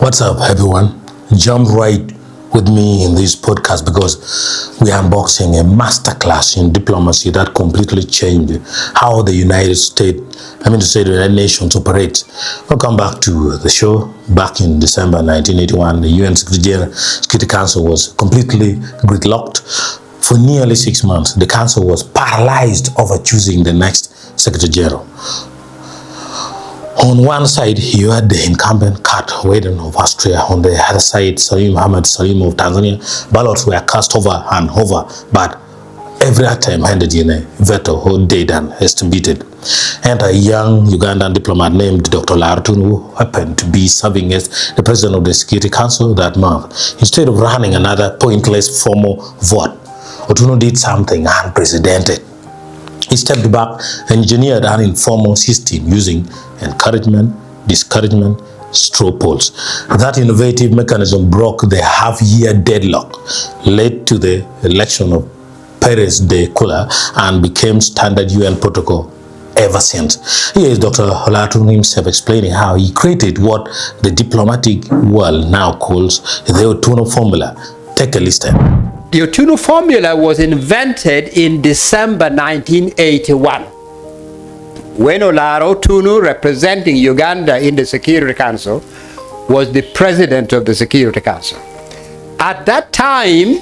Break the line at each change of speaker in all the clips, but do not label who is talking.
What's up, everyone? Jump right with me in this podcast because we are unboxing a masterclass in diplomacy that completely changed how the United United Nations operate. Welcome back to the show. Back in December 1981, the UN Security Council was completely gridlocked. For nearly 6 months, the council was paralyzed over choosing the next Secretary General. On one side, you had the incumbent Kurt Wayden of Austria. On the other side, Salim Ahmed Salim of Tanzania. Ballots were cast over and over, but every time ended in a veto or dead and estimated. And a young Ugandan diplomat named Dr. Olara, who happened to be serving as the president of the Security Council that month. Instead of running another pointless formal vote, Otunnu did something unprecedented. He stepped back and engineered an informal system using encouragement, discouragement, straw polls. That innovative mechanism broke the half-year deadlock, led to the election of Perez de Kula, and became standard UN protocol ever since. Here is Dr. Olara himself explaining how he created what the diplomatic world now calls the Otunnu formula. Take a listen.
The Otunnu formula was invented in December 1981 when Olara Otunnu, representing Uganda in the Security Council, was the president of the Security Council. At that time,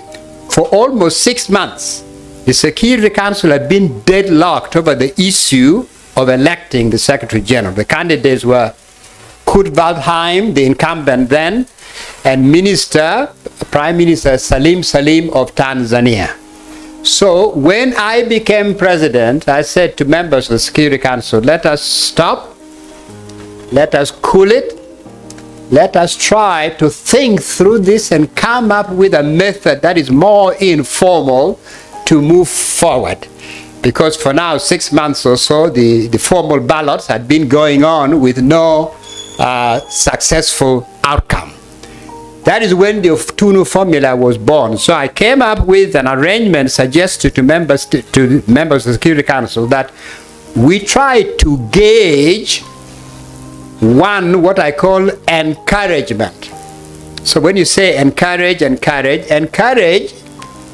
for almost 6 months, the Security Council had been deadlocked over the issue of electing the Secretary General. The candidates were Kurt Waldheim, the incumbent then, and Prime Minister Salim of Tanzania. So when I became president, I said to members of the Security Council, let us stop, let us cool it, let us try to think through this and come up with a method that is more informal to move forward. Because for now, 6 months or so, the formal ballots had been going on with no successful outcome. That is when the Otunnu formula was born. So I came up with an arrangement suggested to members of the Security Council that we try to gauge what I call encouragement. So when you say encourage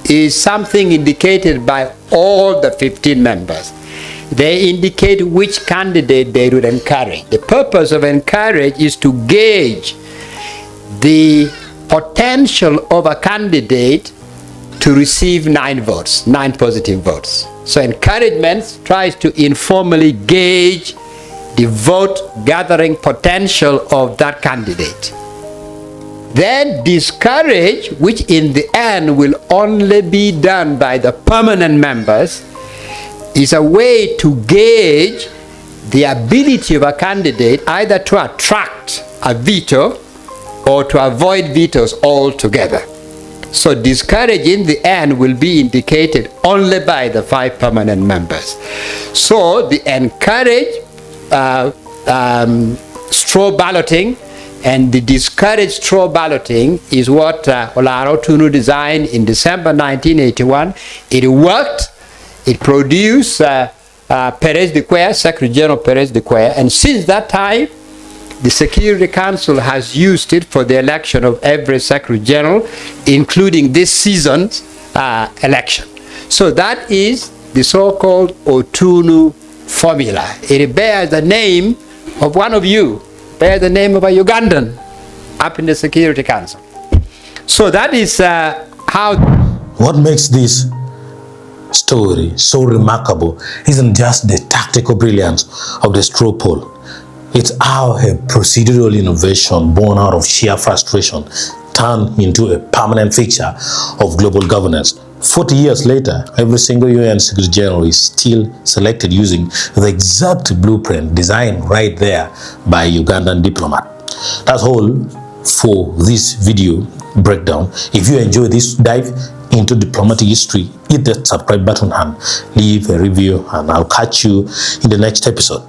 is something indicated by all the 15 members. They indicate which candidate they would encourage. The purpose of encourage is to gauge the potential of a candidate to receive 9 positive votes. So encouragement tries to informally gauge the vote gathering potential of that candidate. Then discourage, which in the end will only be done by the permanent members, is a way to gauge the ability of a candidate either to attract a veto or to avoid vetoes altogether. So discourage in the end will be indicated only by the 5 permanent members. So the encourage straw balloting and the discourage straw balloting is what Olara Otunnu designed in December 1981. It worked. It produced Secretary General Perez de Kula, and since that time, the Security Council has used it for the election of every Secretary General, including this season's election. So that is the so-called Otunnu formula. It bears the name of one of you, bears the name of a Ugandan up in the Security Council. So that is how...
What makes this story so remarkable isn't just the tactical brilliance of the straw poll. It's how a procedural innovation born out of sheer frustration turned into a permanent feature of global governance. 40 years later, every single UN Secretary General is still selected using the exact blueprint designed right there by a Ugandan diplomat. That's all for this video breakdown. If you enjoy this dive into diplomatic history, hit the subscribe button and leave a review, and I'll catch you in the next episode.